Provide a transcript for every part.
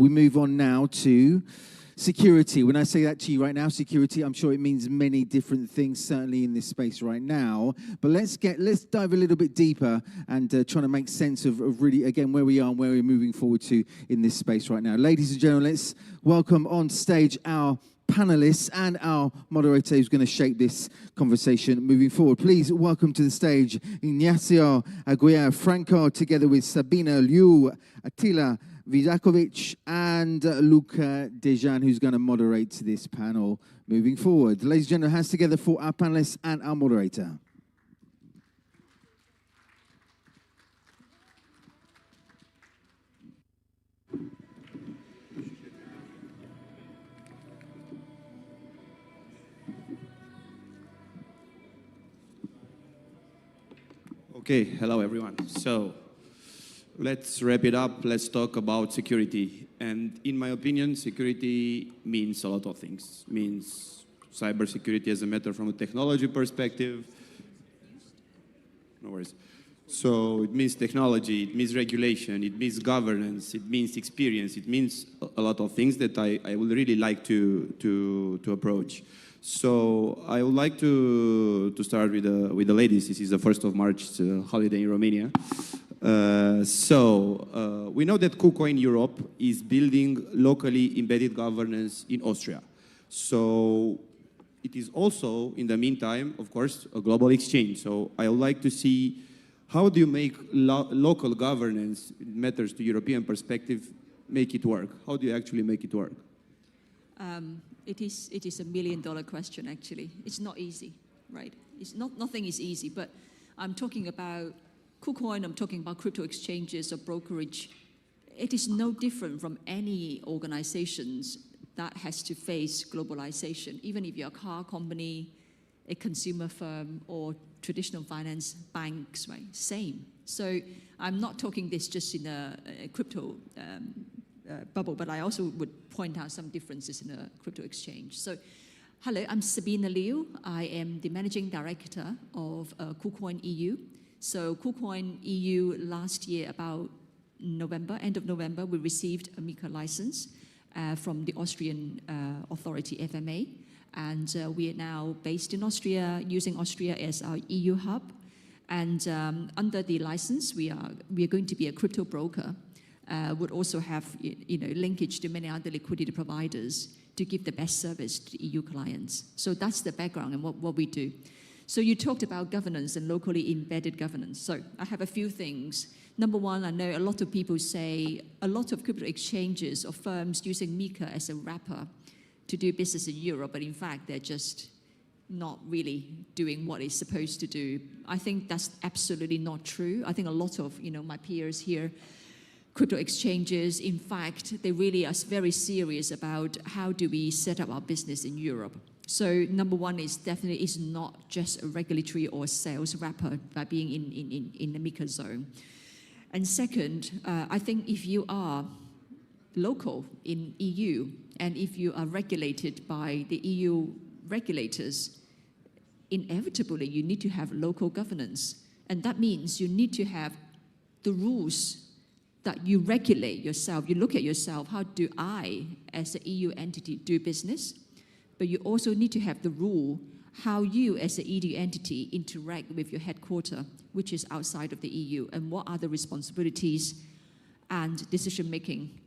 We move on now to security. When I say that to you right now, security, I'm sure it means many different things, certainly in this space right now. But let's dive a little bit deeper and trying to make sense of really, again, where we are and where we're moving forward to in this space right now. Ladies and gentlemen, let's welcome on stage our panelists and our moderator who's going to shape this conversation moving forward. Please welcome to the stage Ignacio Aguirre Franco, together with Sabina Liu, Attila Vidakovic and Luca Dejan, who's going to moderate this panel moving forward. Ladies and gentlemen, hands together for our panelists and our moderator. Okay, hello everyone. So let's wrap it up. Let's talk about security. And in my opinion, security means a lot of things. It means cybersecurity as a matter from a technology perspective. No worries. So it means technology, it means regulation, it means governance, it means experience, it means a lot of things that I would really like to approach. So I would like to start with the ladies. This is the 1st of March, it's a holiday in Romania. We know that KuCoin Europe is building locally embedded governance in Austria. So it is also, in the meantime, of course, a global exchange. So I would like to see, how do you make local governance, it matters to European perspective, make it work? How do you actually make it work? It is $1 million question, actually. It's not easy, right? Nothing is easy, but I'm talking about KuCoin, I'm talking about crypto exchanges or brokerage. It is no different from any organizations that has to face globalization. Even if you're a car company, a consumer firm, or traditional finance banks, right? Same. So I'm not talking this just in a crypto bubble, but I also would point out some differences in a crypto exchange. So, hello, I'm Sabina Liu. I am the managing director of KuCoin EU. So KuCoin EU last year, about November, end of November, we received a MiCA license from the Austrian authority, FMA. And we are now based in Austria, using Austria as our EU hub. And under the license, we are going to be a crypto broker. Would also have linkage to many other liquidity providers to give the best service to EU clients. So that's the background and what we do. So you talked about governance and locally embedded governance. So I have a few things. Number one, I know a lot of people say a lot of crypto exchanges or firms using MiCA as a wrapper to do business in Europe, but in fact, they're just not really doing what it's supposed to do. I think that's absolutely not true. I think a lot of my peers here, crypto exchanges, in fact, they really are very serious about how do we set up our business in Europe. So number one is definitely is not just a regulatory or sales wrapper by being in the MiCA zone. And second, I think if you are local in EU and if you are regulated by the EU regulators, inevitably you need to have local governance. And that means you need to have the rules that you regulate yourself. You look at yourself, how do I, as an EU entity, do business? But you also need to have the rule, how you, as an EU entity, interact with your headquarter, which is outside of the EU, and what are the responsibilities and decision-making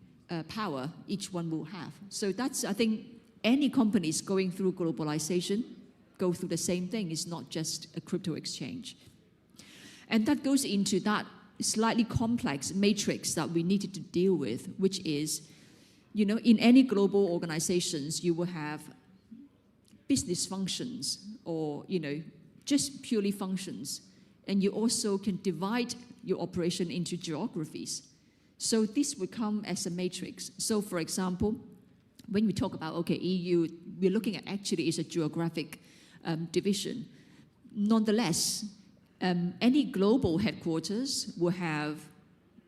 power each one will have. So that's, I think, any companies going through globalization go through the same thing. It's not just a crypto exchange. And that goes into that slightly complex matrix that we needed to deal with, which is, in any global organizations, you will have business functions or, just purely functions. And you also can divide your operation into geographies. So this would come as a matrix. So for example, when we talk about, EU, we're looking at actually is a geographic division. Nonetheless, any global headquarters will have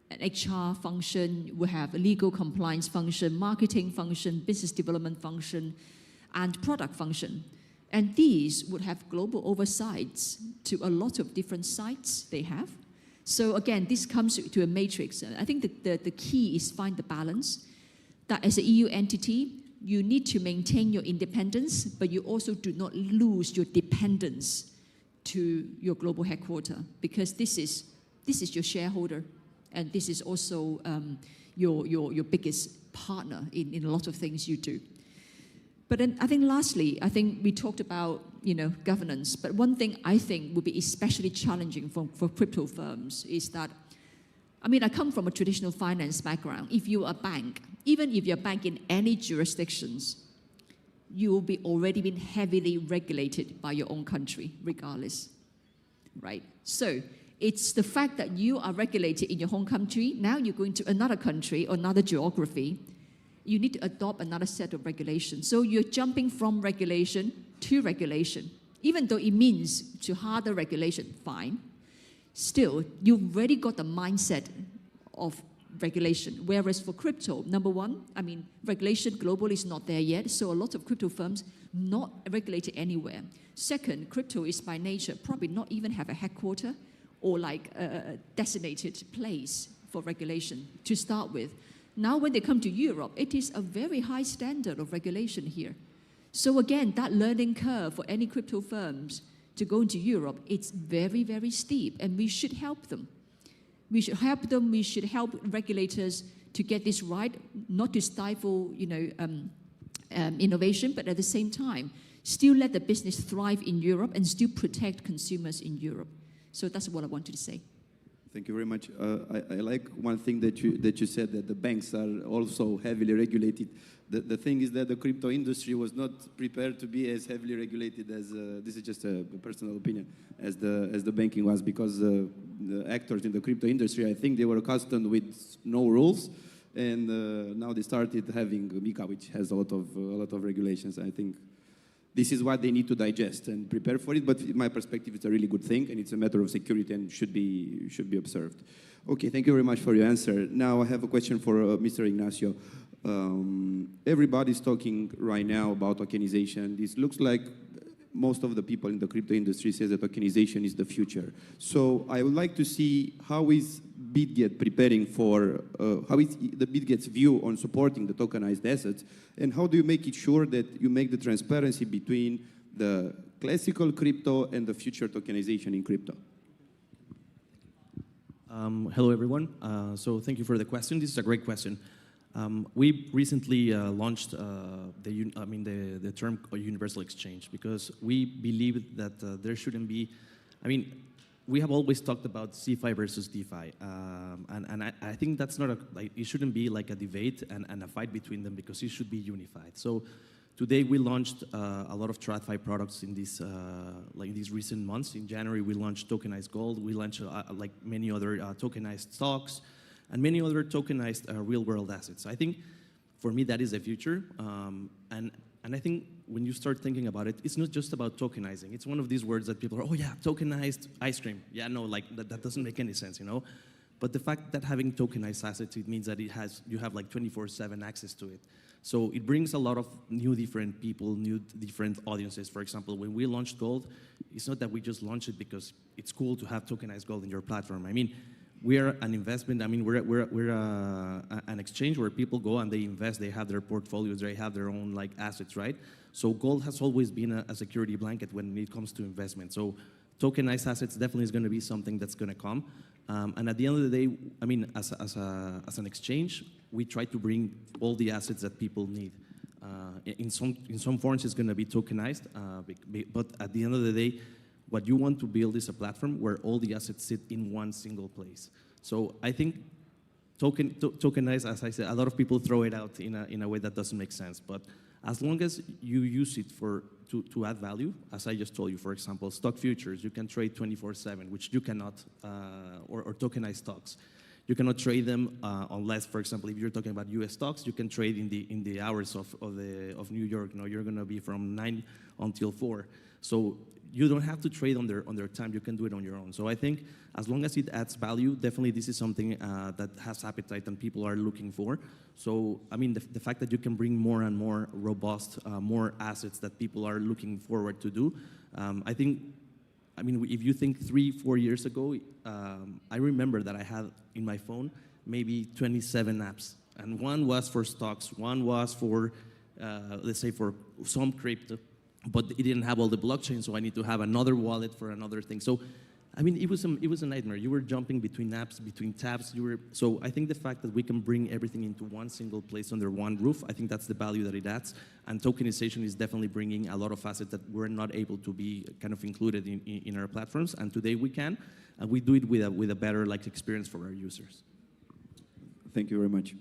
an HR function, will have a legal compliance function, marketing function, business development function, and product function. And these would have global oversights to a lot of different sites they have. So again, this comes to a matrix. I think the key is find the balance that as an EU entity, you need to maintain your independence, but you also do not lose your dependence to your global headquarter, because this is your shareholder, and this is also your biggest partner in a lot of things you do. But then I think lastly, I think we talked about governance, but one thing I think would be especially challenging for crypto firms is that, I come from a traditional finance background. If you're a bank, even if you're a bank in any jurisdictions, you will be already been heavily regulated by your own country, regardless, right? So it's the fact that you are regulated in your home country. Now you're going to another country or another geography. You need to adopt another set of regulations. So you're jumping from regulation to regulation. Even though it means to harder regulation, fine. Still, you've already got the mindset of regulation. Whereas for crypto, number one, regulation globally is not there yet. So a lot of crypto firms not regulated anywhere. Second, crypto is by nature probably not even have a headquarter or like a designated place for regulation to start with. Now when they come to Europe, it is a very high standard of regulation here. So again, that learning curve for any crypto firms to go into Europe, it's very, very steep, and we should help them. We should help them, we should help regulators to get this right, not to stifle innovation, but at the same time, still let the business thrive in Europe and still protect consumers in Europe. So that's what I wanted to say. Thank you very much. I like one thing that you said, that the banks are also heavily regulated. The thing is that the crypto industry was not prepared to be as heavily regulated as this is just a personal opinion, as the banking was, because the actors in the crypto industry, I think they were accustomed with no rules, and now they started having MiCA, which has a lot of regulations. I think this is what they need to digest and prepare for it, but in my perspective, it's a really good thing, and it's a matter of security and should be observed. Okay, thank you very much for your answer. Now I have a question for Mr. Ignacio. Everybody's talking right now about tokenization. This looks like most of the people in the crypto industry says that tokenization is the future. So I would like to see how is Bitget preparing for, how is the Bitget's view on supporting the tokenized assets, and how do you make it sure that you make the transparency between the classical crypto and the future tokenization in crypto? Hello, everyone. So thank you for the question. This is a great question. We recently launched the term universal exchange, because we believe that there shouldn't be, we have always talked about CeFi versus DeFi, and I think that's not it shouldn't be like a debate and a fight between them, because it should be unified. So today we launched a lot of TradFi products in these recent months. In January we launched tokenized gold. We launched like many other tokenized stocks and many other tokenized real-world assets. I think for me that is the future, and I think when you start thinking about it, it's not just about tokenizing. It's one of these words that people are, oh yeah, tokenized ice cream. Yeah, no, like that doesn't make any sense, you know? But the fact that having tokenized assets, it means that you have like 24/7 access to it. So it brings a lot of new different people, new different audiences. For example, when we launched gold, it's not that we just launched it because it's cool to have tokenized gold in your platform. I mean, we're an investment. I mean, we're an exchange where people go and they invest. They have their portfolios. They have their own like assets, right? So gold has always been a security blanket when it comes to investment. So tokenized assets definitely is going to be something that's going to come. And at the end of the day, I mean, as an exchange, we try to bring all the assets that people need. In some forms, it's going to be tokenized, but at the end of the day, what you want to build is a platform where all the assets sit in one single place. So I think tokenized, as I said, a lot of people throw it out in a way that doesn't make sense. But as long as you use it to add value, as I just told you, for example, stock futures, you can trade 24/7, which you cannot, or tokenized stocks. You cannot trade them unless, for example, if you're talking about U.S. stocks, you can trade in the hours of New York. You know, you're going to be from 9 until 4. So you don't have to trade on their time. You can do it on your own. So I think as long as it adds value, definitely this is something that has appetite and people are looking for. So, I mean, the fact that you can bring more and more robust, more assets that people are looking forward to do, I think, I mean, if you think 3-4 years ago, I remember that I had in my phone maybe 27 apps And one was for stocks, one was for, let's say, for some crypto, but it didn't have all the blockchain, so I need to have another wallet for another thing. So, I mean, it was a nightmare. You were jumping between apps, between tabs. So I think the fact that we can bring everything into one single place under one roof, I think that's the value that it adds. And tokenization is definitely bringing a lot of assets that were not able to be kind of included in our platforms. And today we can, and we do it with a better experience for our users. Thank you very much.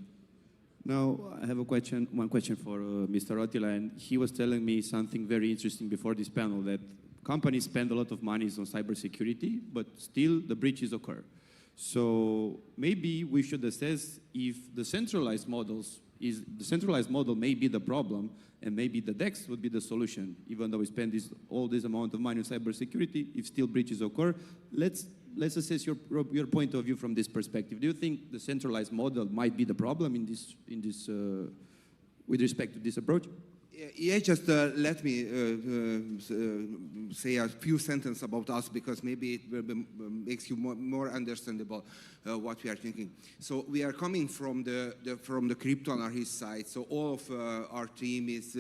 Now, I have one question for Mr. Attila, and he was telling me something very interesting before this panel, that companies spend a lot of money on cybersecurity, but still the breaches occur. So maybe we should assess if the centralized model may be the problem, and maybe the DEX would be the solution. Even though we spend all this amount of money on cybersecurity, if still breaches occur, let's assess your point of view from this perspective. Do you think the centralized model might be the problem in this with respect to this approach? Yeah, just let me say a few sentences about us, because maybe it makes you more understandable what we are thinking. So we are coming from the crypto anarchist side. So all of our team is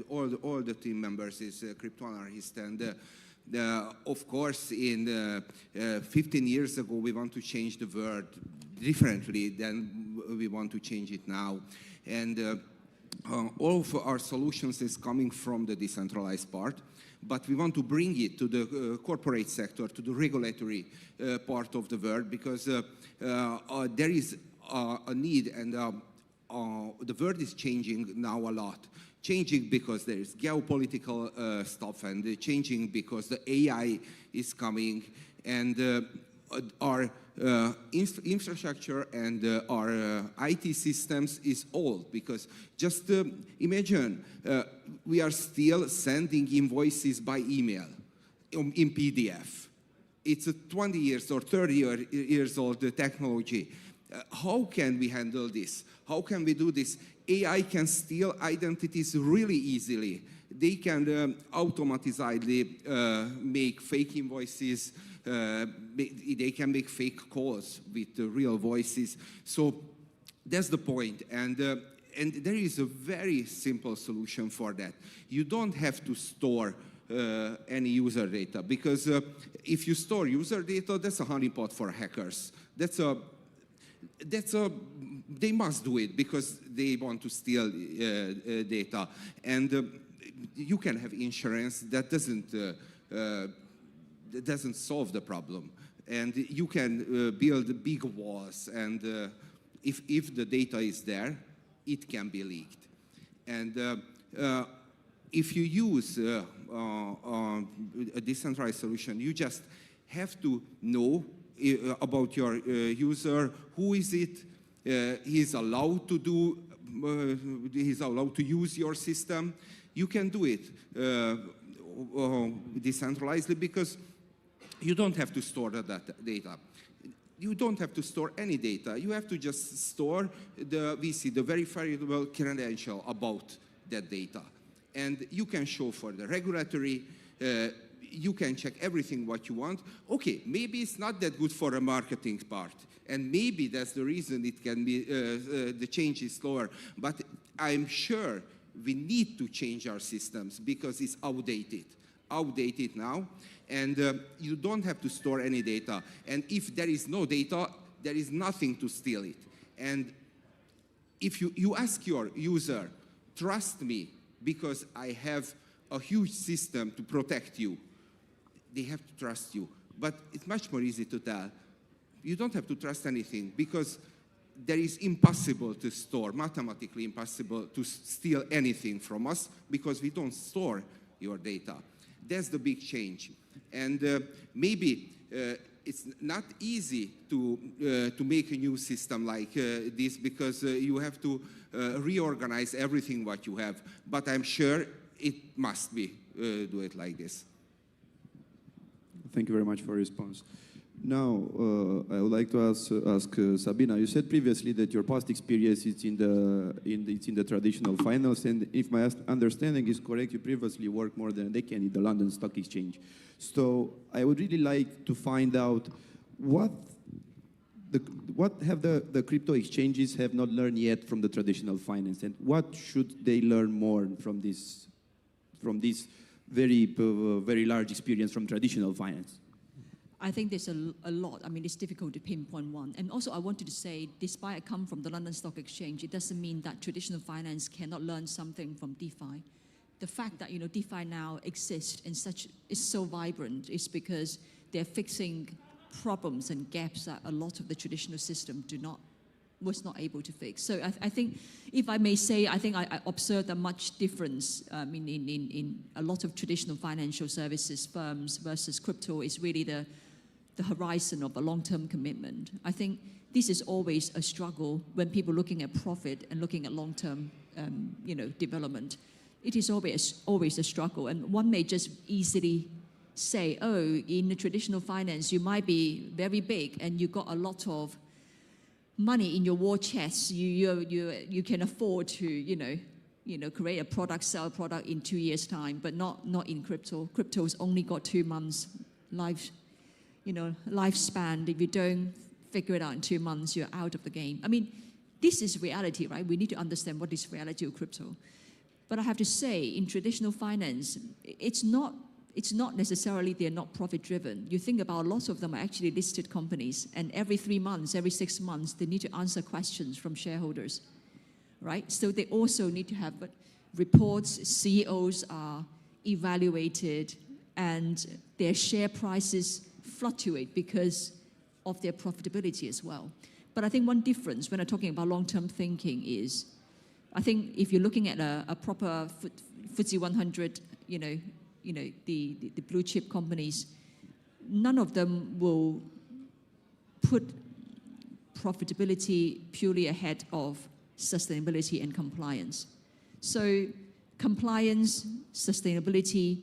all the team members is crypto anarchist, and of course, in 15 years ago, we want to change the world differently than we want to change it now, and. All of our solutions is coming from the decentralized part, but we want to bring it to the corporate sector, to the regulatory part of the world, because there is a need, and the world is changing now a lot. Changing because there is geopolitical stuff, and changing because the AI is coming, and our infrastructure and our IT systems is old, because just imagine we are still sending invoices by email in PDF. It's a 20 years or 30 years old technology. How can we handle this? How can we do this? AI can steal identities really easily. They can automatically make fake invoices. They can make fake calls with real voices. So that's the point. And there is a very simple solution for that. You don't have to store any user data, because if you store user data, that's a honeypot for hackers. They must do it because they want to steal data. And you can have insurance that doesn't solve the problem. And you can build big walls, and if the data is there, it can be leaked. And if you use a decentralized solution, you just have to know about your user, who is it, he's allowed to use your system. You can do it decentralizedly, because you don't have to store the data. You don't have to store any data. You have to just store the verifiable credential about that data. And you can show for the regulatory, you can check everything what you want. Okay, maybe it's not that good for a marketing part, and maybe that's the reason it can be, the change is slower. But I'm sure we need to change our systems, because it's outdated now. And you don't have to store any data. And if there is no data, there is nothing to steal it. And if you ask your user, trust me, because I have a huge system to protect you, they have to trust you. But it's much more easy to tell. You don't have to trust anything, because there is impossible to store, mathematically impossible to steal anything from us, because we don't store your data. That's the big change. And maybe it's not easy to make a new system like this, because you have to reorganize everything what you have. But I'm sure it must be do it like this. Thank you very much for your response. Now, I would like to ask Sabina. You said previously that your past experience is in the traditional finance, and if my understanding is correct, you previously worked more than a decade in the London Stock Exchange. So I would really like to find out what what have the crypto exchanges have not learned yet from the traditional finance, and what should they learn more from this very large experience from traditional finance? I think there's a lot. I mean, it's difficult to pinpoint one. And also, I wanted to say, despite I come from the London Stock Exchange, it doesn't mean that traditional finance cannot learn something from DeFi. The fact that DeFi now exists and is so vibrant is because they're fixing problems and gaps that a lot of the traditional system was not able to fix. So I think, if I may say, I think I observed a much difference in a lot of traditional financial services firms versus crypto is really the horizon of a long-term commitment. I think this is always a struggle when people are looking at profit and looking at long-term development. It is always a struggle, and one may just easily say, oh, in the traditional finance, you might be very big and you got a lot of money in your war chest. You can afford to create a product, sell a product in 2 years' time, but not in crypto. Crypto's only got 2 months lifespan. If you don't figure it out in 2 months, you're out of the game. I mean, this is reality, right? We need to understand what is reality of crypto. But I have to say, in traditional finance, it's not necessarily they're not profit-driven. You think about lots of them are actually listed companies, and every 3 months, every 6 months, they need to answer questions from shareholders, right? So they also need to have reports. CEOs are evaluated, and their share prices fluctuate because of their profitability as well. But I think one difference when I'm talking about long-term thinking is, I think if you're looking at a proper FTSE 100, the blue chip companies, none of them will put profitability purely ahead of sustainability and compliance. So compliance, sustainability,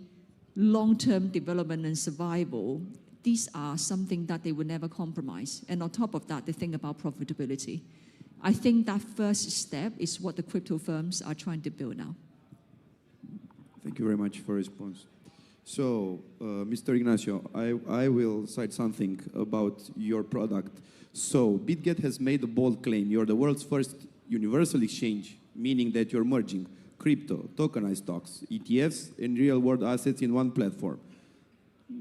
long-term development and survival, these are something that they will never compromise. And on top of that, they think about profitability. I think that first step is what the crypto firms are trying to build now. Thank you very much for your response. So, Mr. Ignacio, I will cite something about your product. So, Bitget has made a bold claim. You're the world's first universal exchange, meaning that you're merging crypto, tokenized stocks, ETFs, and real-world assets in one platform,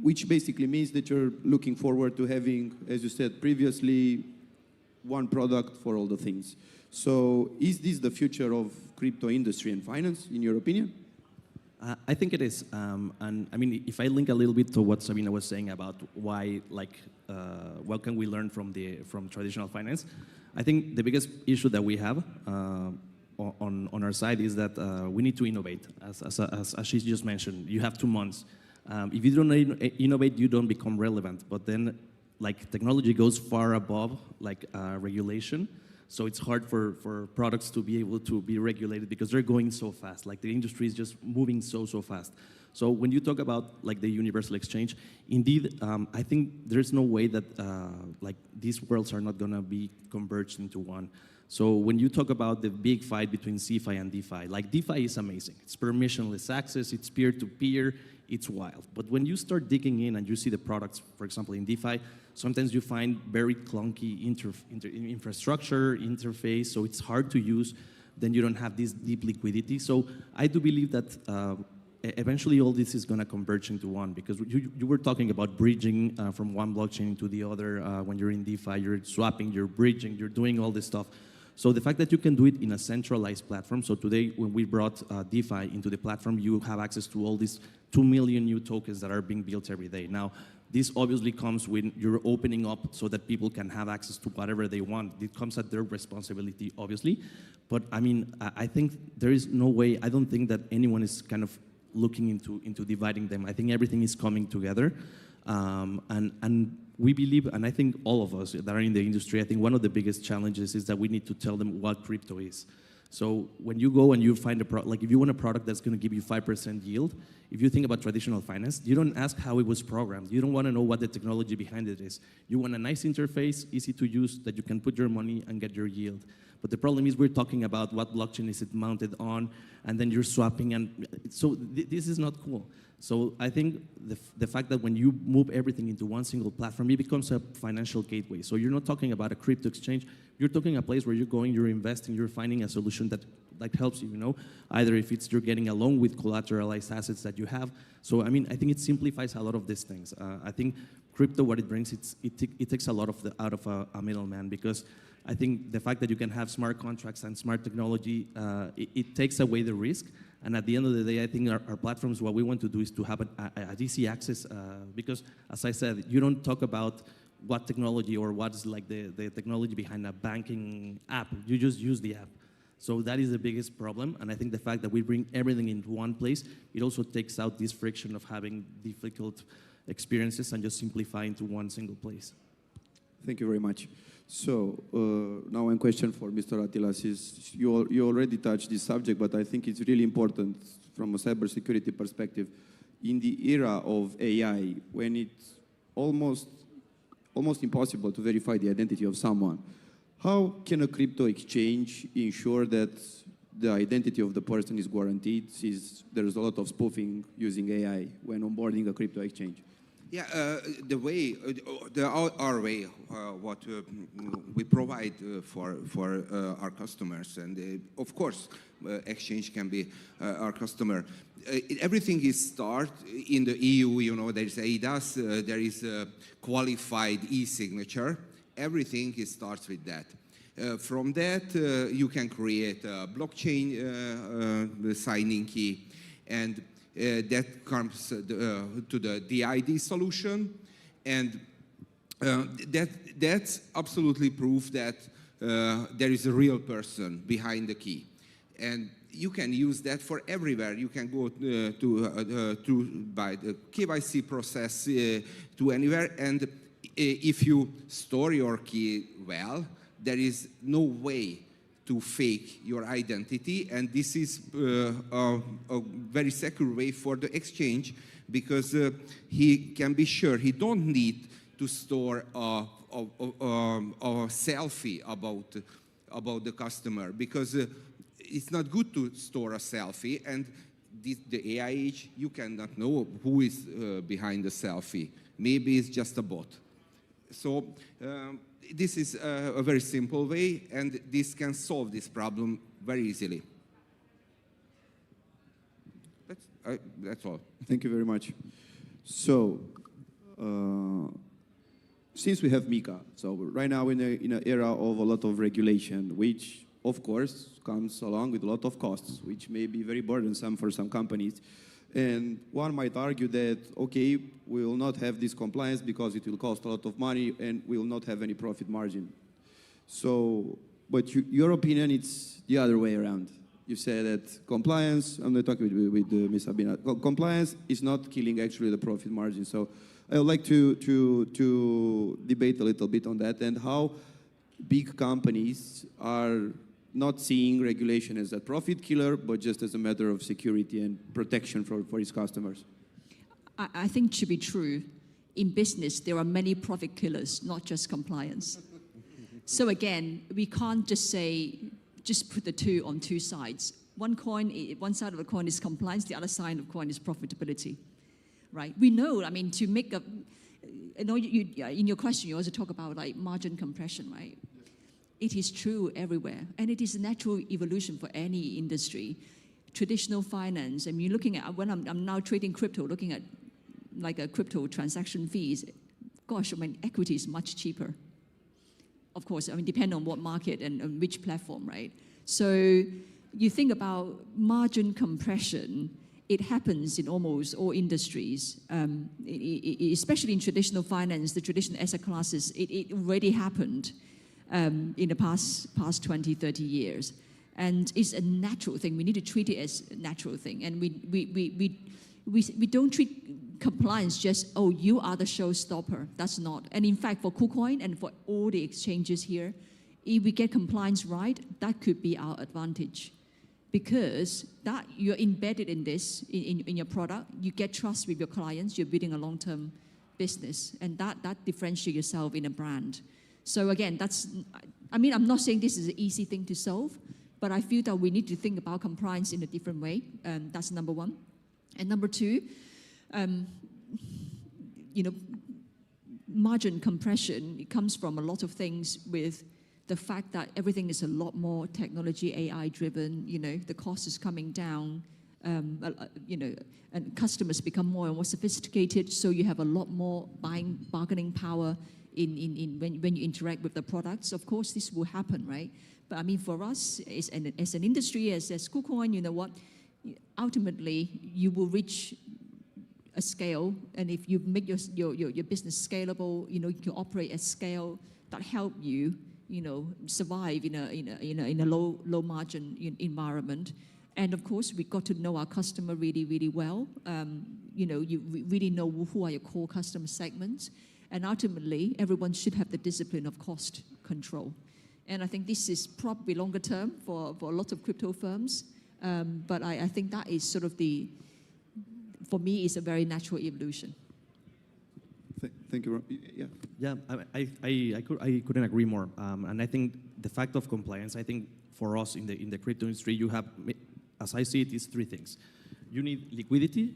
which basically means that you're looking forward to having, as you said previously, one product for all the things. So, is this the future of crypto industry and finance, in your opinion? I think it is, and I mean, if I link a little bit to what Sabina was saying about why, what can we learn from traditional finance? I think the biggest issue that we have on our side is that we need to innovate. As she just mentioned, you have 2 months. If you don't innovate, you don't become relevant. But then, technology goes far above regulation. So it's hard for products to be able to be regulated because they're going so fast. The industry is just moving so fast. So when you talk about the universal exchange, indeed, I think there's no way that these worlds are not gonna be converged into one. So when you talk about the big fight between CeFi and DeFi, DeFi is amazing. It's permissionless access, it's peer-to-peer, it's wild. But when you start digging in and you see the products, for example, in DeFi, sometimes you find very clunky infrastructure, interface, so it's hard to use. Then you don't have this deep liquidity. So I do believe that eventually all this is going to converge into one, because you were talking about bridging from one blockchain to the other. When you're in DeFi, you're swapping, you're bridging, you're doing all this stuff. So the fact that you can do it in a centralized platform, so today when we brought DeFi into the platform, you have access to all these 2 million new tokens that are being built every day. Now, this obviously comes when you're opening up so that people can have access to whatever they want. It comes at their responsibility, obviously. But I mean, I think there is no way, I don't think that anyone is kind of looking into dividing them. I think everything is coming together. And we believe, and I think all of us that are in the industry, I think one of the biggest challenges is that we need to tell them what crypto is. So when you go and you find a product, if you want a product that's going to give you 5% yield, if you think about traditional finance, you don't ask how it was programmed. You don't want to know what the technology behind it is. You want a nice interface, easy to use, that you can put your money and get your yield. But the problem is we're talking about what blockchain is it mounted on, and then you're swapping, and so this is not cool. So I think the fact that when you move everything into one single platform, it becomes a financial gateway. So you're not talking about a crypto exchange. You're talking a place where you're going, you're investing, you're finding a solution that helps you, you know, either if it's you're getting along with collateralized assets that you have. So, I mean, I think it simplifies a lot of these things. I think crypto, what it brings, it takes a lot of out of a middleman, because I think the fact that you can have smart contracts and smart technology, it takes away the risk. And at the end of the day, I think our platforms, what we want to do is to have an easy access, because, as I said, you don't talk about what technology or what's like the technology behind a banking app. You just use the app. So that is the biggest problem. And I think the fact that we bring everything into one place, it also takes out this friction of having difficult experiences and just simplify into one single place. Thank you very much. So now one question for Mr. Attilas is, you already touched this subject, but I think it's really important from a cybersecurity perspective. In the era of AI, when it's almost impossible to verify the identity of someone, how can a crypto exchange ensure that the identity of the person is guaranteed, since there's a lot of spoofing using AI when onboarding a crypto exchange? Yeah, our way, what we provide for our customers, and of course, exchange can be our customer. Everything is start in the EU. You know, there is ADAS, there is a qualified e-signature. Everything starts with that. From that, you can create a blockchain signing key, and that comes to the DID solution, and that's absolutely proof that there is a real person behind the key. And you can use that for everywhere. You can go by the KYC process to anywhere, and if you store your key well, there is no way to fake your identity, and this is a very secure way for the exchange, because he can be sure he don't need to store a selfie about the customer, because it's not good to store a selfie, and the AI age, you cannot know who is behind the selfie. Maybe it's just a bot. So this is a very simple way, and this can solve this problem very easily. That's all. Thank you very much. So, since we have MiCA, so right now in an era of a lot of regulation, which of course comes along with a lot of costs, which may be very burdensome for some companies. And one might argue that, okay, we will not have this compliance because it will cost a lot of money and we will not have any profit margin. So, but your opinion, it's the other way around. You say that compliance, I'm not talking with Ms. Sabina, compliance is not killing actually the profit margin. So I would like to debate a little bit on that, and how big companies are not seeing regulation as a profit killer, but just as a matter of security and protection for its customers. I think to be true, in business, there are many profit killers, not just compliance. So again, we can't just say, just put the two on two sides. One side of the coin is compliance, the other side of the coin is profitability, right? We know, I mean, to make a, you know, in your question, you also talk about like margin compression, right? It is true everywhere, and it is a natural evolution for any industry. Traditional finance, I mean, looking at, when I'm now trading crypto, looking at like a crypto transaction fees, gosh, I mean, equity is much cheaper. Of course, I mean, depending on what market and which platform, right? So you think about margin compression, it happens in almost all industries, especially in traditional finance, the traditional asset classes, it already happened. In the past 20, 30 years. And it's a natural thing. We need to treat it as a natural thing. And we don't treat compliance just, oh, you are the showstopper. That's not. And in fact, for KuCoin and for all the exchanges here, if we get compliance right, that could be our advantage. Because that you're embedded in this, in your product, you get trust with your clients, you're building a long-term business. And that differentiates yourself in a brand. So again, I mean, I'm not saying this is an easy thing to solve, but I feel that we need to think about compliance in a different way. That's number one. And number two, margin compression, it comes from a lot of things with the fact that everything is a lot more technology, AI driven, the cost is coming down, and customers become more and more sophisticated, so you have a lot more bargaining power when you interact with the products. Of course, this will happen, right? But I mean, for us, as an industry, as KuCoin, you know what? Ultimately, you will reach a scale, and if you make your business scalable, you can operate at scale that help you, survive in a low margin environment. And of course, we got to know our customer really, really well. You really know who are your core customer segments. And ultimately, everyone should have the discipline of cost control. And I think this is probably longer term for a lot of crypto firms. But I think that is sort of for me, it's a very natural evolution. Thank you. Yeah. Yeah, I couldn't agree more. And I think the fact of compliance, I think for us in the crypto industry, you have, as I see it, is three things. You need liquidity,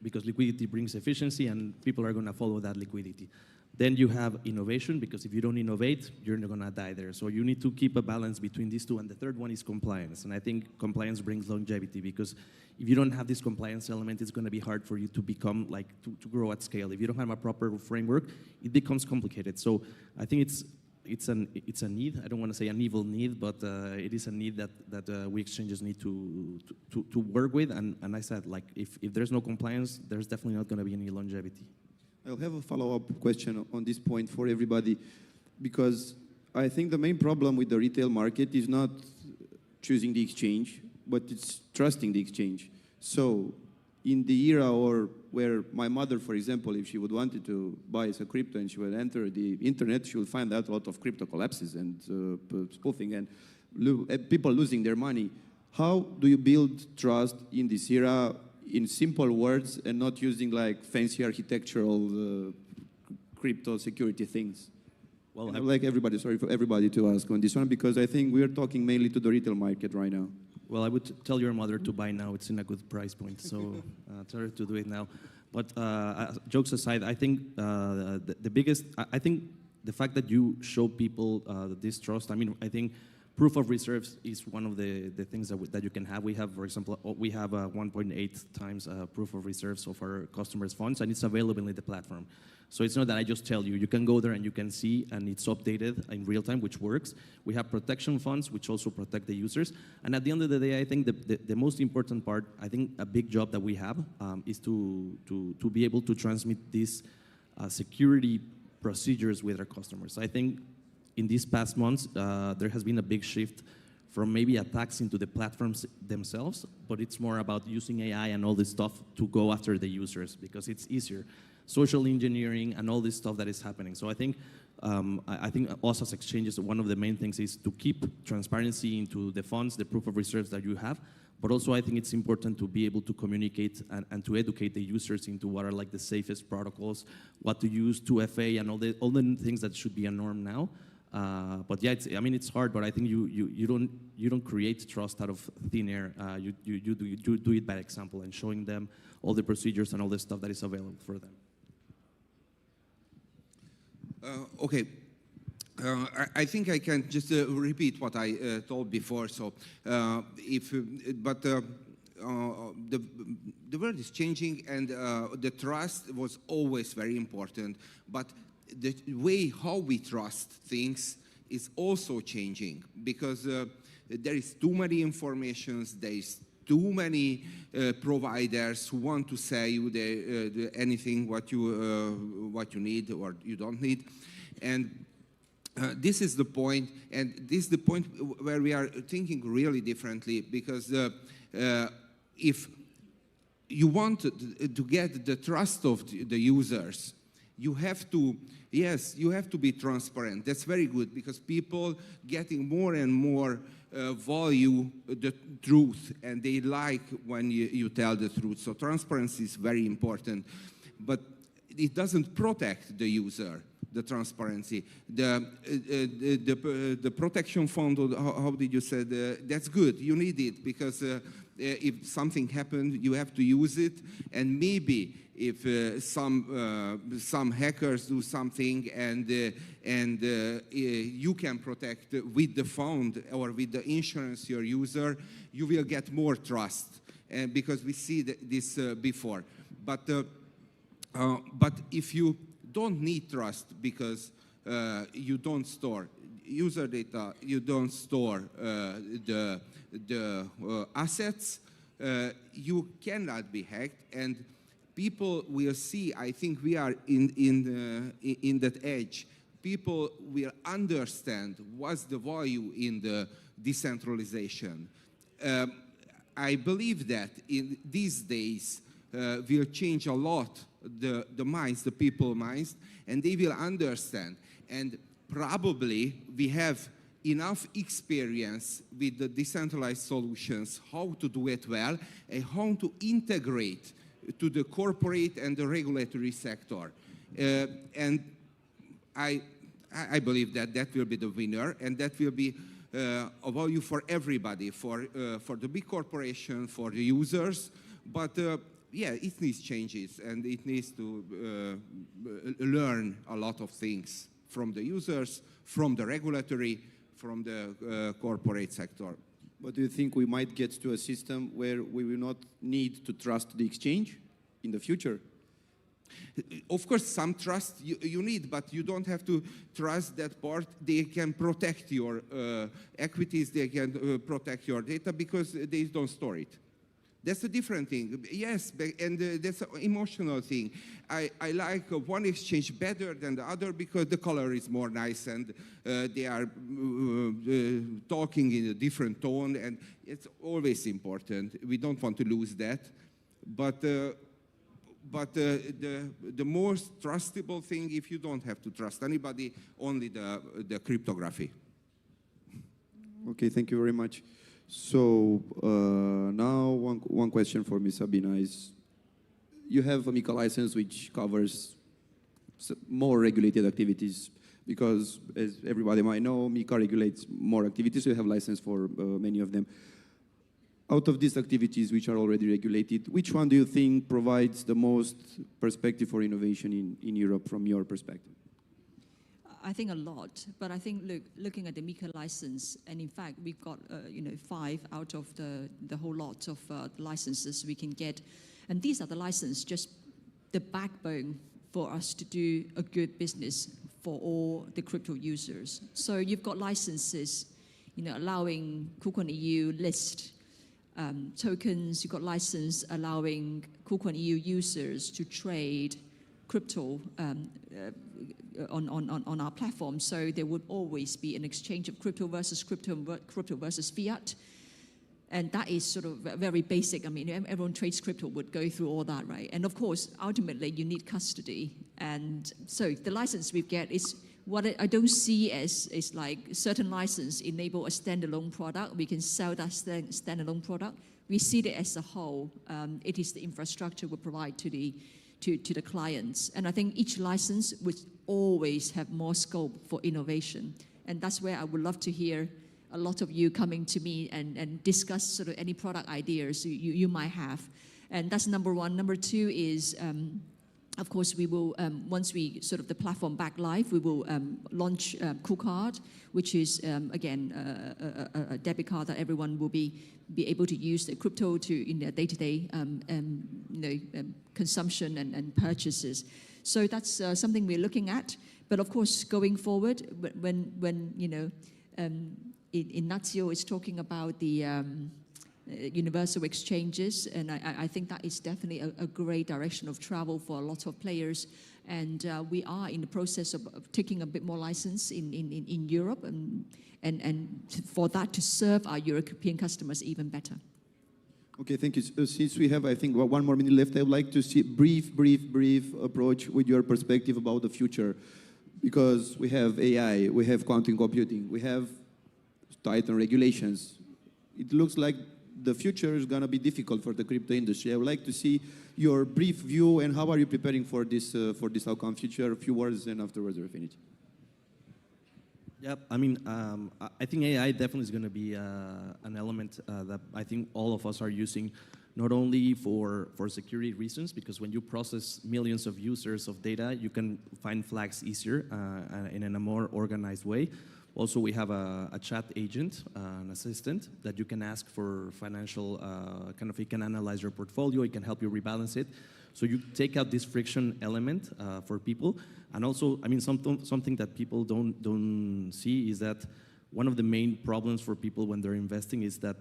because liquidity brings efficiency and people are going to follow that liquidity. Then you have innovation, because if you don't innovate, you're not going to die there. So you need to keep a balance between these two. And the third one is compliance. And I think compliance brings longevity, because if you don't have this compliance element, it's going to be hard for you to become, to grow at scale. If you don't have a proper framework, it becomes complicated. So I think it's a need. I don't want to say an evil need, but it is a need that we exchanges need to work with. And I said, if there's no compliance, there's definitely not going to be any longevity. I'll have a follow-up question on this point for everybody, because I think the main problem with the retail market is not choosing the exchange, but it's trusting the exchange. So in the era where my mother, for example, if she would wanted to buy some crypto and she would enter the internet, she would find out a lot of crypto collapses and spoofing and people losing their money. How do you build trust in this era in simple words and not using fancy architectural crypto security things? Well, I'd like everybody, sorry for everybody to ask on this one, because I think we're talking mainly to the retail market right now. Well, I would tell your mother to buy now. It's in a good price point, so tell her to do it now. But jokes aside, I think the biggest, I think the fact that you show people this trust, I think proof of reserves is one of the things that you can have. We have, for example, 1.8 times proof of reserves of our customers' funds, and it's available in the platform. So it's not that I just tell you. You can go there and you can see, and it's updated in real time, which works. We have protection funds, which also protect the users. And at the end of the day, I think the most important part, I think a big job that we have is to be able to transmit these security procedures with our customers. I think in these past months, there has been a big shift from maybe attacks into the platforms themselves, but it's more about using AI and all this stuff to go after the users, because it's easier. Social engineering and all this stuff that is happening. So I think us as exchanges, one of the main things is to keep transparency into the funds, the proof of reserves that you have, but also I think it's important to be able to communicate and to educate the users into what are the safest protocols, what to use, 2FA, and all the things that should be a norm now. But yeah, it's hard, but I think you don't create trust out of thin air. You do it by example and showing them all the procedures and all the stuff that is available for them. Okay. I think I can just repeat what I told before. So, the world is changing, and the trust was always very important. But the way how we trust things is also changing, because there is too many informations, there is too many providers who want to sell you anything what you need or you don't need, and this is the point, and this is the point where we are thinking really differently, because if you want to get the trust of the users, you have to be transparent. That's very good, because people getting more and more value the truth, and they like when you tell the truth. So transparency is very important, but it doesn't protect the user. the transparency. The protection fund, or how did you say? That's good. You need it because if something happened, you have to use it, and maybe if some hackers do something and you can protect with the fund or with the insurance your user, you will get more trust, because we see this before. But if you don't need trust because you don't store user data, you don't store the assets, you cannot be hacked, and people will see. I think we are in that edge. People will understand what's the value in the decentralization. I believe that in these days will change a lot the minds, the people minds, and they will understand. And probably we have enough experience with the decentralized solutions, how to do it well, and how to integrate to the corporate and the regulatory sector. And I believe that will be the winner, and that will be a value for everybody, for the big corporation, for the users. But yeah, it needs changes, and it needs to learn a lot of things from the users, from the regulatory, from the corporate sector. But do you think we might get to a system where we will not need to trust the exchange in the future? Of course, some trust you need, but you don't have to trust that part. They can protect your equities, they can protect your data because they don't store it. That's a different thing. Yes, and that's an emotional thing. I like one exchange better than the other because the color is more nice, and they are talking in a different tone, and it's always important. We don't want to lose that. But the most trustable thing, if you don't have to trust anybody, only the cryptography. Okay, thank you very much. So now one question for Ms. Sabina is, you have a MiCA license which covers more regulated activities, because as everybody might know, MiCA regulates more activities, so you have license for many of them. Out of these activities which are already regulated, which one do you think provides the most perspective for innovation in Europe from your perspective? I think a lot, but I think looking at the MiCA license, and in fact we've got 5 out of the whole lot of licenses we can get, and these are the licenses, just the backbone for us to do a good business for all the crypto users. So you've got licenses, allowing KuCoin EU list tokens. You've got license allowing KuCoin EU users to trade crypto on our platform. So there would always be an exchange of crypto versus fiat. And that is sort of very basic. I mean, everyone trades crypto would go through all that, right? And of course, ultimately, you need custody. And so the license we get is what I don't see as like certain license enable a standalone product. We can sell that standalone product. We see it as a whole. It is the infrastructure we provide to the clients. And I think each license would always have more scope for innovation. And that's where I would love to hear a lot of you coming to me and discuss sort of any product ideas you might have. And that's number one. Number two is, of course, we will, once we sort of the platform back live, we will launch KuCard, which is, again, a debit card that everyone will be able to use the crypto in their day-to-day consumption and purchases. So that's something we're looking at. But of course, going forward, when Ignazio is talking about the universal exchanges, and I think that is definitely a great direction of travel for a lot of players. And we are in the process of taking a bit more license in Europe, and for that to serve our European customers even better. Okay, thank you. Since we have, I think, 1 more minute left, I would like to see brief approach with your perspective about the future. Because we have AI, we have quantum computing, we have tighter regulations. It looks like the future is going to be difficult for the crypto industry. I would like to see your brief view and how are you preparing for this outcome future. A few words and afterwards we're finished. Yeah, I mean, I think AI definitely is going to be an element that I think all of us are using, not only for security reasons, because when you process millions of users of data, you can find flags easier and in a more organized way. Also, we have a chat agent, an assistant, that you can ask for financial, he can analyze your portfolio, he can help you rebalance it. So you take out this friction element for people. And also, I mean, something that people don't see is that one of the main problems for people when they're investing is that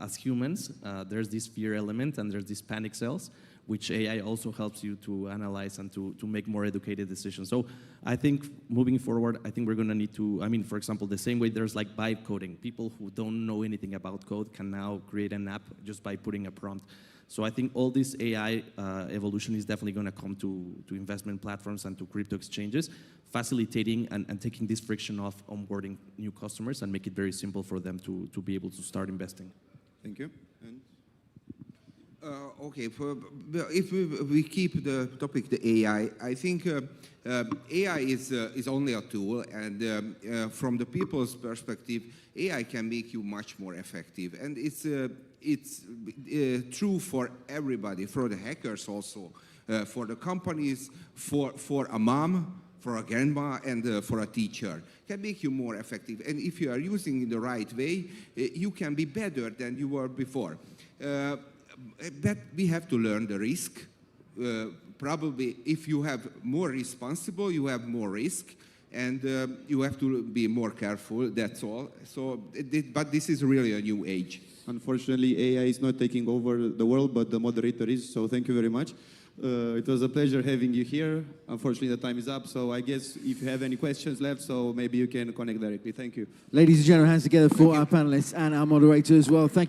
as humans, there's this fear element and there's these panic sells, which AI also helps you to analyze and to make more educated decisions. So I think moving forward, I think we're going to need to, I mean, for example, the same way there's like vibe coding. People who don't know anything about code can now create an app just by putting a prompt. So I think all this AI evolution is definitely going to come to investment platforms and to crypto exchanges, facilitating and taking this friction off onboarding new customers and make it very simple for them to be able to start investing. Thank you. And okay, if we keep the topic the AI, I think AI is only a tool, and from the people's perspective, AI can make you much more effective, and it's true for everybody, for the hackers also, for the companies, for a mom, for a grandma, and for a teacher. Can make you more effective, and if you are using it the right way, you can be better than you were before. But we have to learn the risk. Probably if you have more responsible, you have more risk, and you have to be more careful, that's all. So, but this is really a new age. unfortunately, AI is not taking over the world, but the moderator is, so thank you very much. It was a pleasure having you here. Unfortunately, the time is up, so I guess if you have any questions left, so maybe you can connect directly. Thank you. Ladies and gentlemen, hands together for our panelists and our moderator as well. Thank you.